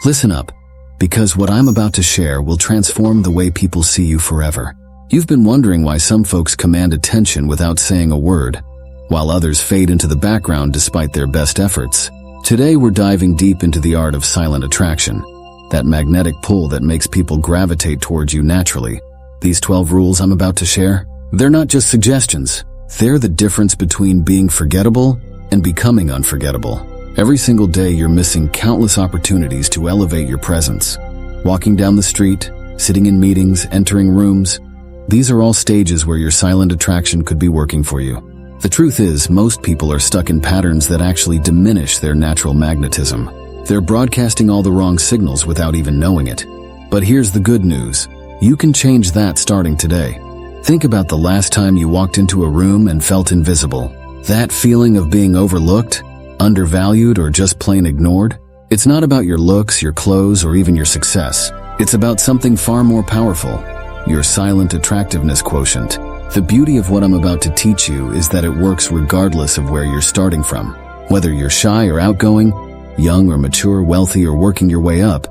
Listen up, because what I'm about to share will transform the way people see you forever. You've been wondering why some folks command attention without saying a word, while others fade into the background despite their best efforts. Today we're diving deep into the art of silent attraction, that magnetic pull that makes people gravitate towards you naturally. These 12 rules I'm about to share, they're not just suggestions. They're the difference between being forgettable and becoming unforgettable. Every single day you're missing countless opportunities to elevate your presence. Walking down the street, sitting in meetings, entering rooms, these are all stages where your silent attraction could be working for you. The truth is, most people are stuck in patterns that actually diminish their natural magnetism. They're broadcasting all the wrong signals without even knowing it. But here's the good news. You can change that starting today. Think about the last time you walked into a room and felt invisible. That feeling of being overlooked, undervalued, or just plain ignored? It's not about your looks, your clothes, or even your success. It's about something far more powerful, your silent attractiveness quotient. The beauty of what I'm about to teach you is that it works regardless of where you're starting from. Whether you're shy or outgoing, young or mature, wealthy or working your way up,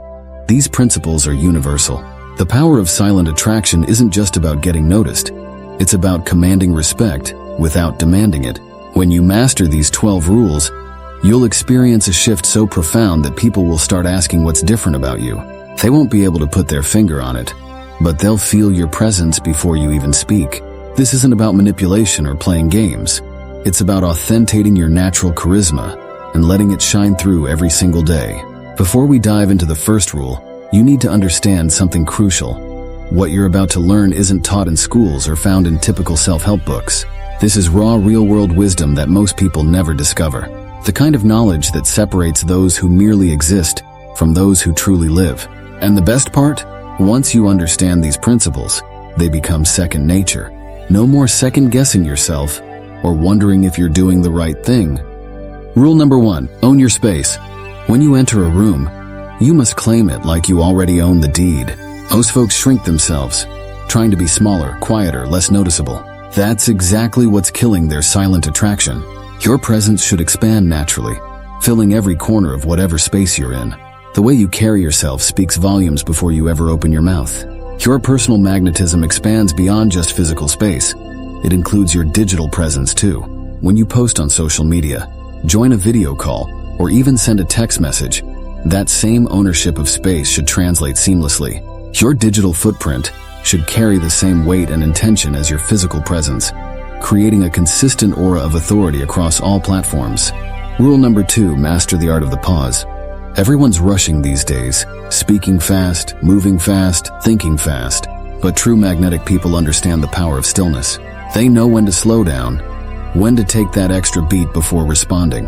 these principles are universal. The power of silent attraction isn't just about getting noticed. It's about commanding respect without demanding it. When you master these 12 rules, you'll experience a shift so profound that people will start asking what's different about you. They won't be able to put their finger on it, but they'll feel your presence before you even speak. This isn't about manipulation or playing games. It's about authenticating your natural charisma and letting it shine through every single day. Before we dive into the first rule, you need to understand something crucial. What you're about to learn isn't taught in schools or found in typical self-help books. This is raw, real-world wisdom that most people never discover. The kind of knowledge that separates those who merely exist from those who truly live. And the best part? Once you understand these principles, they become second nature. No more second-guessing yourself or wondering if you're doing the right thing. Rule number 1, own your space. When you enter a room, you must claim it like you already own the deed. Most folks shrink themselves, trying to be smaller, quieter, less noticeable. That's exactly what's killing their silent attraction. Your presence should expand naturally, filling every corner of whatever space you're in. The way you carry yourself speaks volumes before you ever open your mouth. Your personal magnetism expands beyond just physical space. It includes your digital presence too. When you post on social media, join a video call, or even send a text message, that same ownership of space should translate seamlessly. Your digital footprint should carry the same weight and intention as your physical presence, creating a consistent aura of authority across all platforms. Rule number 2, master the art of the pause. Everyone's rushing these days, speaking fast, moving fast, thinking fast. But true magnetic people understand the power of stillness. They know when to slow down, when to take that extra beat before responding.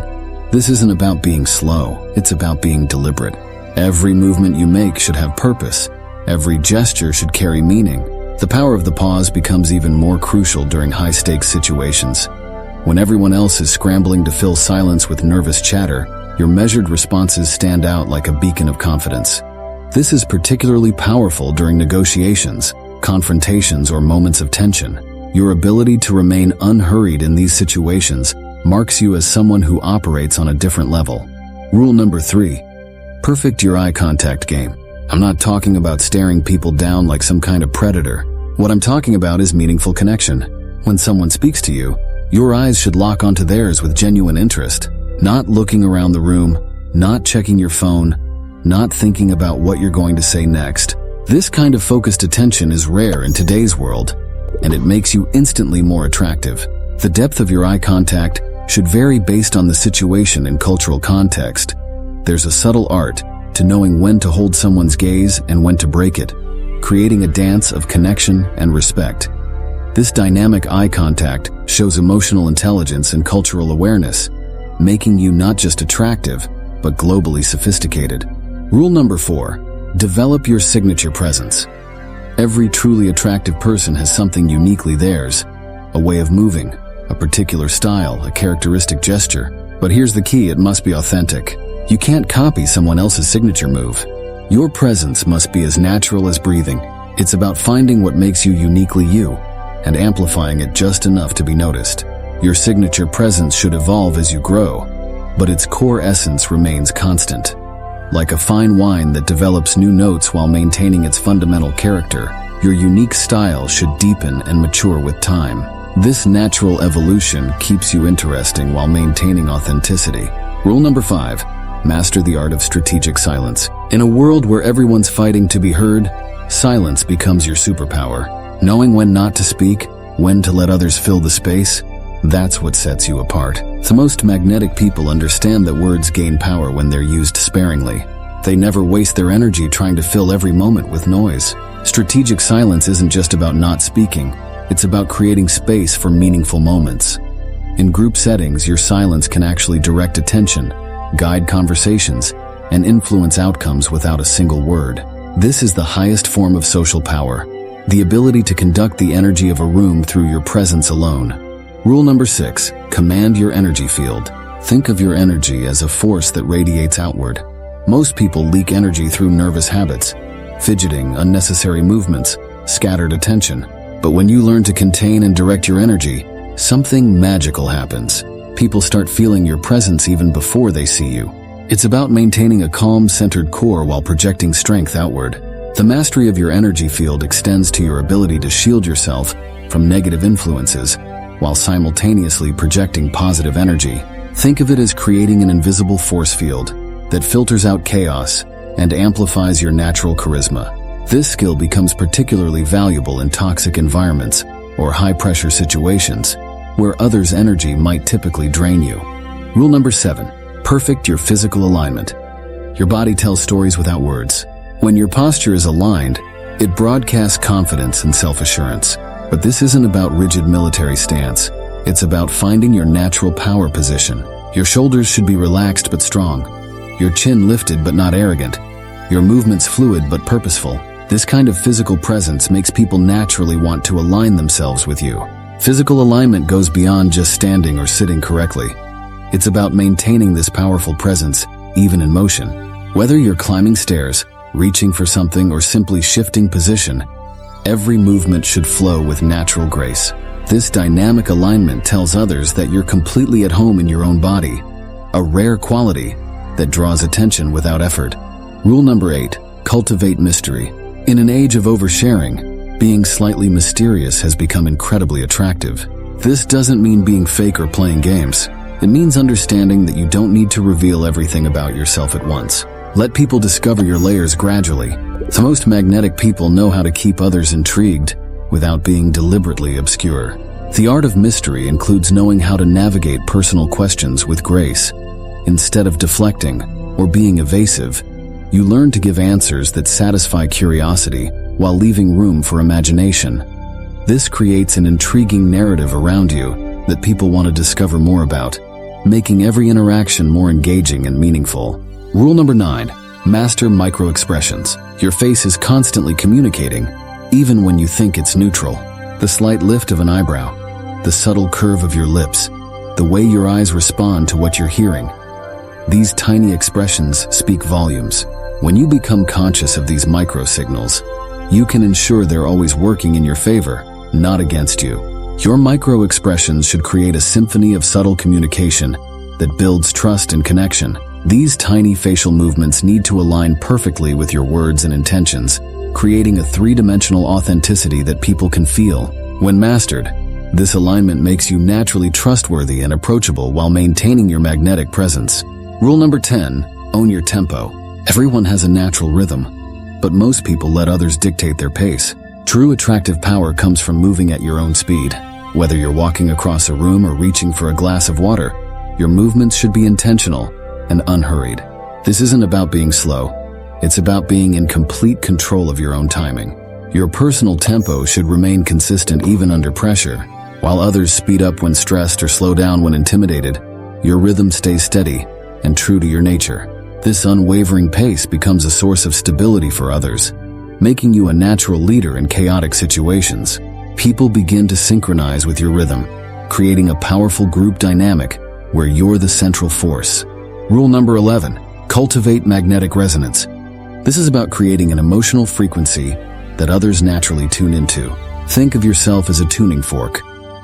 This isn't about being slow, it's about being deliberate. Every movement you make should have purpose. Every gesture should carry meaning. The power of the pause becomes even more crucial during high-stakes situations. When everyone else is scrambling to fill silence with nervous chatter, your measured responses stand out like a beacon of confidence. This is particularly powerful during negotiations, confrontations, or moments of tension. Your ability to remain unhurried in these situations marks you as someone who operates on a different level. Rule number 3, perfect your eye contact game. I'm not talking about staring people down like some kind of predator. What I'm talking about is meaningful connection. When someone speaks to you, your eyes should lock onto theirs with genuine interest. Not looking around the room, not checking your phone, not thinking about what you're going to say next. This kind of focused attention is rare in today's world, and it makes you instantly more attractive. The depth of your eye contact should vary based on the situation and cultural context. There's a subtle art to knowing when to hold someone's gaze and when to break it, creating a dance of connection and respect. This dynamic eye contact shows emotional intelligence and cultural awareness, making you not just attractive, but globally sophisticated. Rule number 4, develop your signature presence. Every truly attractive person has something uniquely theirs, a way of moving, a particular style, a characteristic gesture. But here's the key, it must be authentic. You can't copy someone else's signature move. Your presence must be as natural as breathing. It's about finding what makes you uniquely you and amplifying it just enough to be noticed. Your signature presence should evolve as you grow, but its core essence remains constant. Like a fine wine that develops new notes while maintaining its fundamental character, your unique style should deepen and mature with time. This natural evolution keeps you interesting while maintaining authenticity. Rule number 5. Master the art of strategic silence. In a world where everyone's fighting to be heard, silence becomes your superpower. Knowing when not to speak, when to let others fill the space, that's what sets you apart. The most magnetic people understand that words gain power when they're used sparingly. They never waste their energy trying to fill every moment with noise. Strategic silence isn't just about not speaking, it's about creating space for meaningful moments. In group settings, your silence can actually direct attention, guide conversations, and influence outcomes without a single word. This is the highest form of social power, the ability to conduct the energy of a room through your presence alone. Rule number 6. Command your energy field. Think of your energy as a force that radiates outward. Most people leak energy through nervous habits, fidgeting, unnecessary movements, scattered attention. But when you learn to contain and direct your energy, something magical happens. People start feeling your presence even before they see you. It's about maintaining a calm, centered core while projecting strength outward. The mastery of your energy field extends to your ability to shield yourself from negative influences while simultaneously projecting positive energy. Think of it as creating an invisible force field that filters out chaos and amplifies your natural charisma. This skill becomes particularly valuable in toxic environments or high-pressure situations where others' energy might typically drain you. Rule number 7. Perfect your physical alignment. Your body tells stories without words. When your posture is aligned, it broadcasts confidence and self-assurance. But this isn't about rigid military stance. It's about finding your natural power position. Your shoulders should be relaxed but strong. Your chin lifted but not arrogant. Your movements fluid but purposeful. This kind of physical presence makes people naturally want to align themselves with you. Physical alignment goes beyond just standing or sitting correctly. It's about maintaining this powerful presence, even in motion. Whether you're climbing stairs, reaching for something, or simply shifting position, every movement should flow with natural grace. This dynamic alignment tells others that you're completely at home in your own body, a rare quality that draws attention without effort. Rule number 8. Cultivate mystery. In an age of oversharing, being slightly mysterious has become incredibly attractive. This doesn't mean being fake or playing games. It means understanding that you don't need to reveal everything about yourself at once. Let people discover your layers gradually. The most magnetic people know how to keep others intrigued without being deliberately obscure. The art of mystery includes knowing how to navigate personal questions with grace. Instead of deflecting or being evasive, you learn to give answers that satisfy curiosity while leaving room for imagination. This creates an intriguing narrative around you that people want to discover more about, making every interaction more engaging and meaningful. Rule number 9. Master micro-expressions. Your face is constantly communicating, even when you think it's neutral. The slight lift of an eyebrow, the subtle curve of your lips, the way your eyes respond to what you're hearing. These tiny expressions speak volumes. When you become conscious of these micro-signals, you can ensure they're always working in your favor, not against you. Your micro-expressions should create a symphony of subtle communication that builds trust and connection. These tiny facial movements need to align perfectly with your words and intentions, creating a three-dimensional authenticity that people can feel. When mastered, this alignment makes you naturally trustworthy and approachable while maintaining your magnetic presence. Rule number 10. Own your tempo. Everyone has a natural rhythm, but most people let others dictate their pace. True attractive power comes from moving at your own speed. Whether you're walking across a room or reaching for a glass of water, your movements should be intentional and unhurried. This isn't about being slow. It's about being in complete control of your own timing. Your personal tempo should remain consistent even under pressure. While others speed up when stressed or slow down when intimidated, your rhythm stays steady and true to your nature. This unwavering pace becomes a source of stability for others, making you a natural leader in chaotic situations. People begin to synchronize with your rhythm, creating a powerful group dynamic where you're the central force. Rule number 11. Cultivate magnetic resonance. This is about creating an emotional frequency that others naturally tune into. Think of yourself as a tuning fork.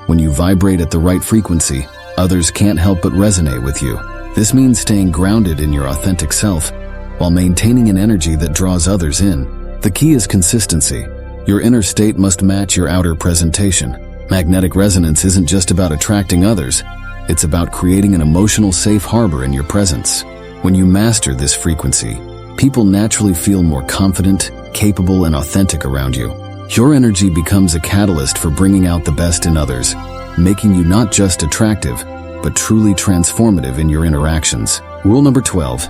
When you vibrate at the right frequency, others can't help but resonate with you. This means staying grounded in your authentic self while maintaining an energy that draws others in. The key is consistency. Your inner state must match your outer presentation. Magnetic resonance isn't just about attracting others, it's about creating an emotional safe harbor in your presence. When you master this frequency, people naturally feel more confident, capable, and authentic around you. Your energy becomes a catalyst for bringing out the best in others, making you not just attractive, but truly transformative in your interactions. Rule number 12.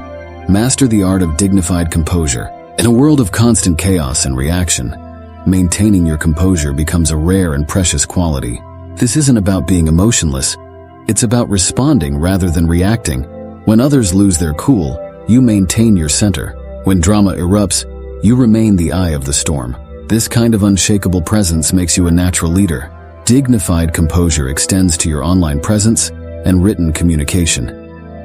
Master the art of dignified composure. In a world of constant chaos and reaction, maintaining your composure becomes a rare and precious quality. This isn't about being emotionless, it's about responding rather than reacting. When others lose their cool, you maintain your center. When drama erupts, you remain the eye of the storm. This kind of unshakable presence makes you a natural leader. Dignified composure extends to your online presence and written communication.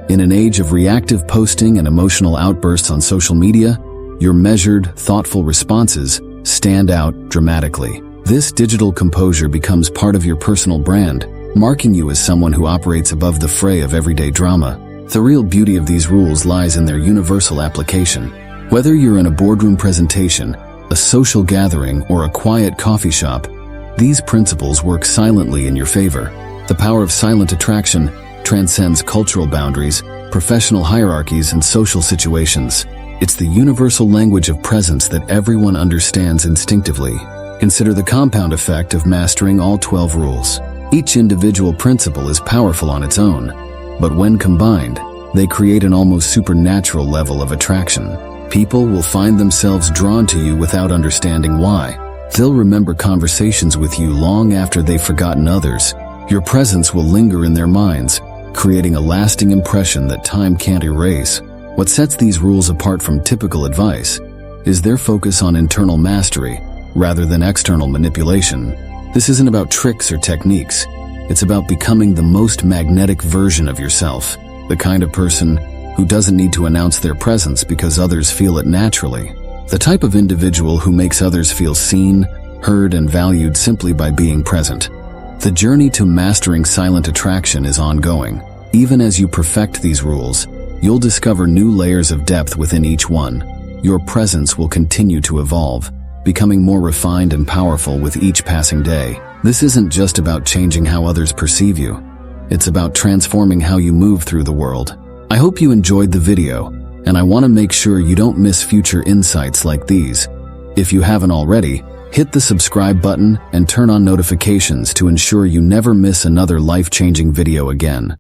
In an age of reactive posting and emotional outbursts on social media, your measured, thoughtful responses stand out dramatically. This digital composure becomes part of your personal brand, marking you as someone who operates above the fray of everyday drama. The real beauty of these rules lies in their universal application. Whether you're in a boardroom presentation, a social gathering, or a quiet coffee shop, these principles work silently in your favor. The power of silent attraction transcends cultural boundaries, professional hierarchies, and social situations. It's the universal language of presence that everyone understands instinctively. Consider the compound effect of mastering all 12 rules. Each individual principle is powerful on its own, but when combined, they create an almost supernatural level of attraction. People will find themselves drawn to you without understanding why. They'll remember conversations with you long after they've forgotten others. Your presence will linger in their minds, creating a lasting impression that time can't erase. What sets these rules apart from typical advice is their focus on internal mastery rather than external manipulation. This isn't about tricks or techniques. It's about becoming the most magnetic version of yourself, the kind of person who doesn't need to announce their presence because others feel it naturally. The type of individual who makes others feel seen, heard, and valued simply by being present. The journey to mastering silent attraction is ongoing. Even as you perfect these rules, you'll discover new layers of depth within each one. Your presence will continue to evolve, becoming more refined and powerful with each passing day. This isn't just about changing how others perceive you. It's about transforming how you move through the world. I hope you enjoyed the video, and I want to make sure you don't miss future insights like these. If you haven't already, hit the subscribe button and turn on notifications to ensure you never miss another life-changing video again.